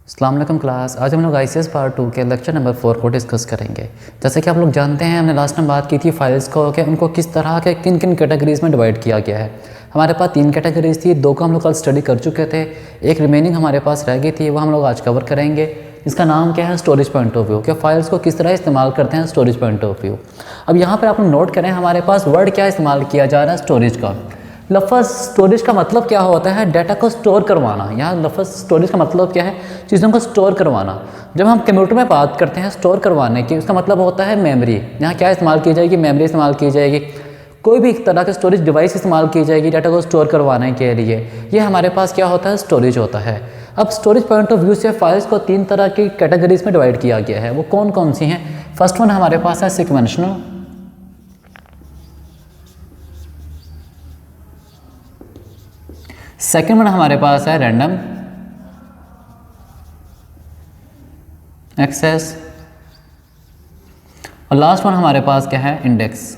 अस्सलाम वालेकुम क्लास। आज हम लोग ICS पार्ट 2 के लेक्चर नंबर 4 को डिस्कस करेंगे। जैसे कि आप लोग जानते हैं, हमने लास्ट टाइम बात की थी फाइल्स को कि उनको किस तरह के किन किन कैटेगरीज़ में डिवाइड किया गया है। हमारे पास 3 कैटेगरीज थी, 2 को हम लोग कल स्टडी कर चुके थे, एक रिमेनिंग हमारे पास रह गई थी, वो हम लोग आज कवर करेंगे। इसका नाम क्या है? स्टोरेज पॉइंट ऑफ व्यू, कि फाइल्स को किस तरह इस्तेमाल करते हैं स्टोरेज पॉइंट ऑफ व्यू। अब यहाँ पर आप लोग नोट करें, हमारे पास वर्ड क्या इस्तेमाल किया जा रहा है? स्टोरेज का। लफ्ज़ स्टोरेज का मतलब क्या होता है? डाटा को स्टोर करवाना। यहाँ लफ्ज़ स्टोरेज का मतलब क्या है? चीज़ों को स्टोर करवाना। जब हम कंप्यूटर में बात करते हैं स्टोर करवाने की, उसका मतलब होता है मेमोरी। यहाँ क्या इस्तेमाल की जाएगी? मेमोरी इस्तेमाल की जाएगी। कोई भी तरह के स्टोरेज डिवाइस इस्तेमाल की जाएगी डाटा को स्टोर करवाने के लिए। ये हमारे पास क्या होता है? स्टोरेज होता है। अब स्टोरेज पॉइंट ऑफ व्यू से फाइल्स को 3 तरह की कैटेगरीज में डिवाइड किया गया है। वो कौन कौन सी हैं? फर्स्ट वन हमारे पास है सिक्वेंशनल, सेकेंड वन हमारे पास है रैंडम एक्सेस, और लास्ट वन हमारे पास क्या है? Index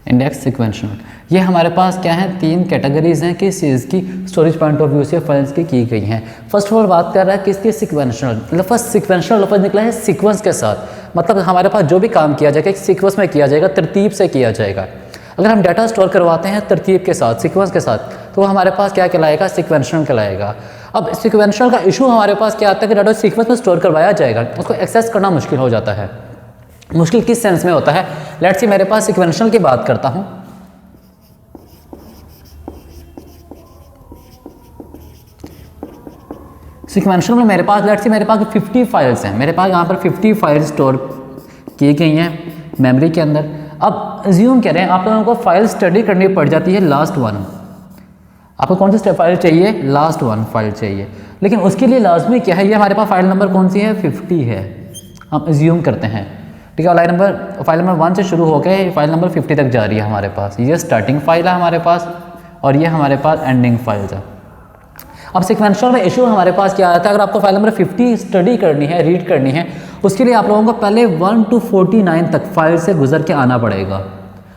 index sequential. ये हमारे पास क्या है? 3 कैटेगरीज हैं किस चीज़ की? स्टोरेज पॉइंट ऑफ व्यू से फाइल्स की गई हैं। फर्स्ट ऑफ ऑल बात कर रहा है किसकी? सिक्वेंशनल। लफ्ज़ सिक्वेंशनल लफ्ज़ निकला है सीक्वेंस के साथ, मतलब हमारे पास जो भी काम किया जाएगा एक सीक्वेंस में किया जाएगा, तरतीब से किया जाएगा। अगर हम डाटा स्टोर करवाते हैं तरतीब के साथ, सीक्वेंस के साथ, तो वो हमारे पास क्या कहलाएगा? सिक्वेंशनल कहलाएगा। अब सिक्वेंशनल का इशू हमारे पास क्या आता है कि डाटा सीक्वेंस में स्टोर करवाया जाएगा, उसको एक्सेस करना मुश्किल हो जाता है। मुश्किल किस सेंस में होता है? लेट्स सी मेरे पास सिक्वेंशनल की बात करता हूं। सिक्वेंशनल में मेरे पास लेट्स सी मेरे पास 50 फाइल्स हैं। मेरे पास यहाँ पर 50 फाइल्स स्टोर की गई हैं मेमोरी के अंदर। अब अज्यूम करें आप लोगों को फाइल स्टडी करनी पड़ जाती है लास्ट वन। आपको कौन सी फाइल चाहिए? लास्ट वन फाइल चाहिए। लेकिन उसके लिए लाजमी क्या है? ये हमारे पास फाइल नंबर कौन सी है? 50 है। हम अज्यूम करते हैं, ठीक है। फाइल नंबर 1 से शुरू होकर फाइल नंबर 50 तक जा रही है हमारे पास। ये स्टार्टिंग फाइल है हमारे पास, और ये हमारे पास एंडिंग फाइल है। अब सिक्वेंशनल में इशू हमारे पास क्या आता है? अगर आपको फाइल नंबर 50 स्टडी करनी है, रीड करनी है, उसके लिए आप लोगों को पहले 1 to 49 तक फाइल से गुजर के आना पड़ेगा।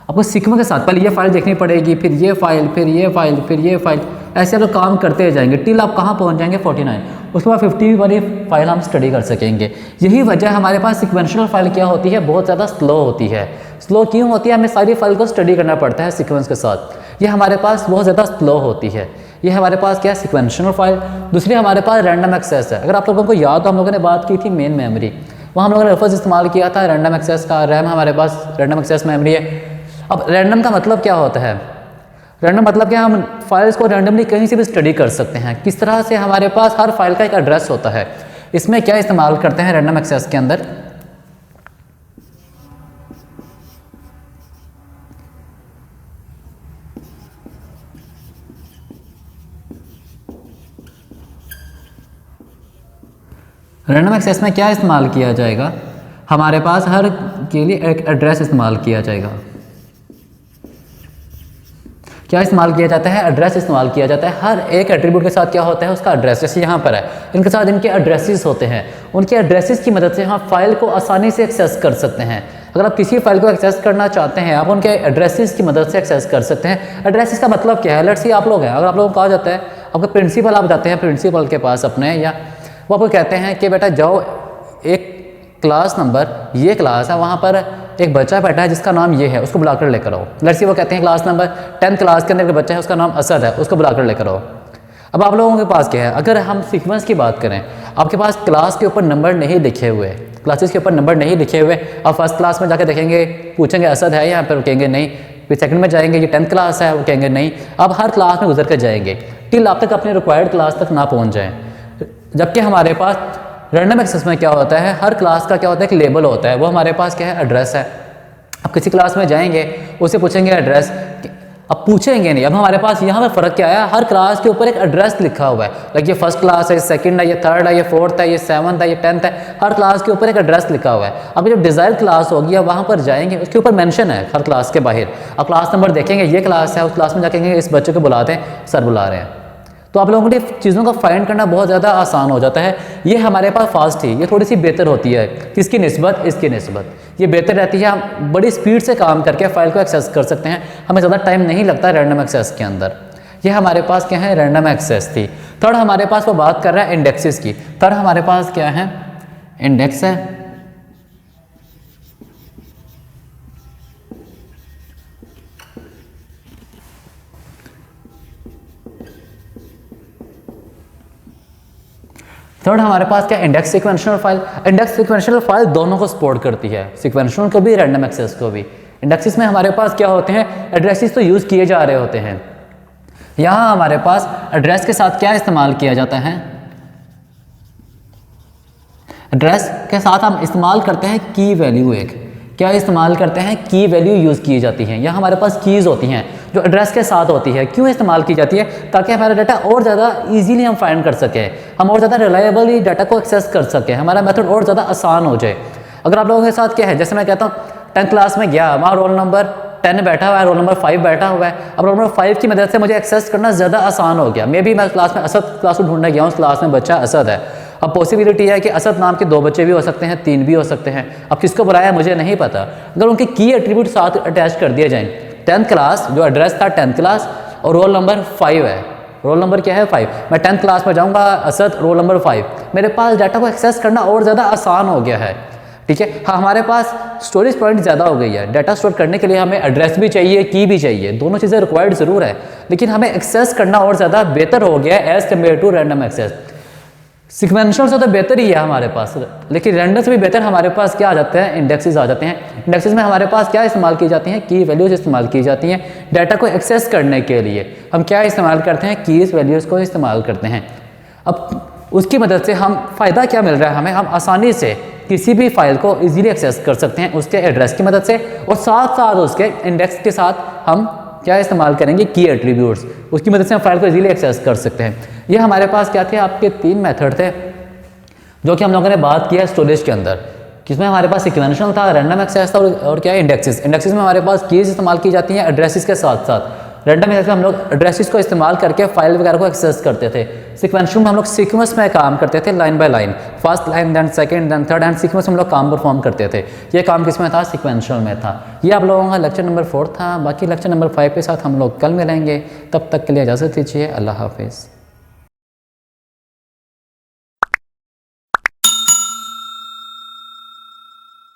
आपको सीक्वेंस के साथ पहले ये फाइल देखनी पड़ेगी, फिर ये फाइल, फिर ये फाइल, फिर ये फाइल, ऐसे आप लोग काम करते जाएंगे टिल आप कहाँ पहुँच जाएंगे? 49। उसके बाद 50 वाली फाइल हम स्टडी कर सकेंगे। यही वजह हमारे पास सिक्वेंशनल फाइल क्या होती है? बहुत ज़्यादा स्लो होती है। स्लो क्यों होती है? हमें सारी फाइल को स्टडी करना पड़ता है सीक्वेंस के साथ। ये हमारे पास बहुत ज़्यादा स्लो होती है। ये हमारे पास क्या है? सिक्वेंशनल फाइल। दूसरी हमारे पास रैंडम एक्सेस है। अगर आप लोगों को याद हो, हम लोगों ने बात की थी मेन मेमोरी, वहाँ हम लोगों ने लफ्ज़ इस्तेमाल किया था रैंडम एक्सेस का। रैम हमारे पास रैंडम एक्सेस मेमोरी है। अब रैंडम का मतलब क्या होता है? रैंडम मतलब क्या? हम फाइल्स को रैंडमली कहीं से भी स्टडी कर सकते हैं। किस तरह से? हमारे पास हर फाइल का एक एड्रेस होता है। इसमें क्या इस्तेमाल करते हैं रैंडम एक्सेस के अंदर? रैंडम एक्सेस में क्या इस्तेमाल किया जाएगा? हमारे पास हर के लिए एक एड्रेस इस्तेमाल किया जाएगा। क्या इस्तेमाल किया जाता है? एड्रेस इस्तेमाल किया जाता है। हर एक एट्रीब्यूट के साथ क्या होता है? उसका एड्रेस। जैसे यहाँ पर है, इनके साथ इनके एड्रेसेस होते हैं। उनके एड्रेसेस की मदद से हम फाइल को आसानी से एक्सेस कर सकते हैं। अगर आप किसी फाइल को एक्सेस करना चाहते हैं, आप उनके एड्रेसेस की मदद से एक्सेस कर सकते हैं। एड्रेसेस का मतलब क्या है? लेट्स सी आप लोग हैं, अगर आप लोगों को कहा जाता है, आपका प्रिंसिपल आप जाते हैं प्रिंसिपल के पास अपने, या वो आपको कहते हैं कि बेटा जाओ एक क्लास नंबर, ये क्लास है, वहाँ पर एक बच्चा बैठा है जिसका नाम ये है, उसको बुलाकर लेकर आओ। लड़की वो कहते हैं क्लास नंबर 10th क्लास के अंदर एक बच्चा है, उसका नाम असद है, उसको बुलाकर लेकर आओ। अब आप लोगों के पास क्या है? अगर हम सीक्वेंस की बात करें, आपके पास क्लास के ऊपर नंबर नहीं लिखे हुए, क्लासेस के ऊपर नंबर नहीं लिखे हुए। आप फर्स्ट क्लास में जाकर देखेंगे, पूछेंगे असद है यहाँ पर, वो कहेंगे नहीं। फिर सेकंड में जाएंगे, ये 10th क्लास है, वो कहेंगे नहीं। अब हर क्लास में गुजर कर जाएंगे टिल आप तक अपने रिक्वायर्ड क्लास तक ना पहुँच जाएँ। जबकि हमारे पास रैंडम एक्सेस में क्या होता है? हर क्लास का क्या होता है? एक लेबल होता है। वो हमारे पास क्या है? एड्रेस है। अब किसी क्लास में जाएंगे, उससे पूछेंगे एड्रेस, अब पूछेंगे नहीं। अब हमारे पास यहाँ पर फ़र्क क्या है? हर क्लास के ऊपर एक एड्रेस लिखा हुआ है। लाइक ये फर्स्ट क्लास है, ये सेकंड है, ये थर्ड है, ये फोर्थ है, ये 7th है, ये 10th है। हर क्लास के ऊपर एक एड्रेस लिखा हुआ है। अब जब डिज़ायर क्लास होगी, अब वहाँ पर जाएंगे, उसके ऊपर मेंशन है हर क्लास के बाहर। अब क्लास नंबर देखेंगे, ये क्लास है, उस क्लास में जाकेंगे, इस बच्चे को बुलाते हैं, सर बुला रहे हैं। तो आप लोगों के लिए चीज़ों का फाइंड करना बहुत ज़्यादा आसान हो जाता है। ये हमारे पास फास्ट थी, ये थोड़ी सी बेहतर होती है, किसकी निस्बत, इसकी निस्बत ये बेहतर रहती है। हम बड़ी स्पीड से काम करके फाइल को एक्सेस कर सकते हैं, हमें ज़्यादा टाइम नहीं लगता रैंडम एक्सेस के अंदर। ये हमारे पास क्या है, रैंडम एक्सेस थी। थर्ड हमारे पास वो बात कर रहा है इंडेक्सेस की। थर्ड हमारे पास क्या है, इंडेक्स है। थर्ड हमारे पास क्या, index sequential file. Index sequential file दोनों को सपोर्ट करती है, सिक्वेंशियल को भी, रैंडम एक्सेस को भी। इंडेक्सेस में हमारे पास क्या होते हैं, एड्रेसेस तो यूज़ किए जा रहे होते हैं। यहाँ हमारे पास एड्रेस के साथ क्या इस्तेमाल किया जाता है, एड्रेस के साथ हम इस्तेमाल करते हैं की वैल्यू। एक क्या इस्तेमाल करते हैं, की वैल्यू यूज़ की जाती है। यहाँ हमारे पास कीज़ होती हैं जो एड्रेस के साथ होती है। क्यों इस्तेमाल की जाती है, ताकि हमारा डाटा और ज़्यादा इजीली हम फाइंड कर सकें, हम और ज़्यादा रिलायबली डाटा को एक्सेस कर सकें, हमारा मेथड और ज़्यादा आसान हो जाए। अगर आप लोगों के साथ क्या है, जैसे मैं कहता हूँ 10th क्लास में गया, वहाँ रोल नंबर 10 बैठा हुआ है, रोल नंबर 5 बैठा हुआ है। अब रोल नंबर 5 की मदद से मुझे एक्सेस करना ज़्यादा आसान हो गया। मैं क्लास में असद क्लास को ढूंढने गया हूँ, उस क्लास में बच्चा असद है। अब पॉसिबिलिटी है कि असद नाम के 2 बच्चे भी हो सकते हैं, 3 भी हो सकते हैं। अब किसको बुलाया मुझे नहीं पता। अगर उनके की एट्रीब्यूट साथ अटैच कर दिए जाएँ, 10th क्लास जो एड्रेस था 10th क्लास और रोल नंबर 5 है, रोल नंबर क्या है 5, मैं 10th क्लास में जाऊँगा, असद रोल नंबर 5, मेरे पास डाटा को एक्सेस करना और ज़्यादा आसान हो गया है। ठीक है, हाँ हमारे पास स्टोरेज पॉइंट ज़्यादा हो गई है। डाटा स्टोर करने के लिए हमें एड्रेस भी चाहिए, की भी चाहिए, दोनों चीज़ें रिक्वायर्ड ज़रूर है, लेकिन हमें एक्सेस करना और ज़्यादा बेहतर हो गया है as compare to random access. Sequential से तो बेहतर ही है हमारे पास, लेकिन रैंडम से भी बेहतर हमारे पास क्या आ जाते हैं, इंडेक्सेस आ जाते हैं। इंडेक्सेस में हमारे पास क्या इस्तेमाल की जाती हैं, की वैल्यूज इस्तेमाल की जाती हैं। डाटा को एक्सेस करने के लिए हम क्या इस्तेमाल करते हैं, कीज वैल्यूज़ को इस्तेमाल करते हैं। अब उसकी मदद से हम फ़ायदा क्या मिल रहा है हमें, हम आसानी से किसी भी फाइल को इजीली एक्सेस कर सकते हैं उसके एड्रेस की मदद से, और साथ साथ उसके इंडेक्स के साथ हम क्या इस्तेमाल करेंगे, की एट्रीब्यूट्स, उसकी मदद से हम फाइल को इजीली एक्सेस कर सकते हैं। ये हमारे पास क्या थे, आपके 3 मेथड थे जो कि हम लोगों ने बात किया स्टोरेज के अंदर, जिसमें हमारे पास सिक्वेंशियल था, रैंडम एक्सेस था और क्या है इंडेक्सेस। इंडेक्सेस में हमारे पास कीज इस्तेमाल की जाती हैं एड्रेसेस के साथ साथ। रैंडम एक्सेस में हम लोग एड्रेसेस को इस्तेमाल करके फाइल वगैरह को एक्सेस करते थे। सिक्वेंशियल में हम लोग सीक्वेंस में काम करते थे, line by line, first line then second then third, and sequence में हम लोग काम परफॉर्म करते थे। ये काम किस में था, सिक्वेंशियल में था। ये आप लोगों का लेक्चर नंबर 4 था। बाकी लेक्चर नंबर 5 के साथ हम लोग कल मिलेंगे, तब तक के लिए इजाज़त दीजिए, अल्लाह हाफिज़।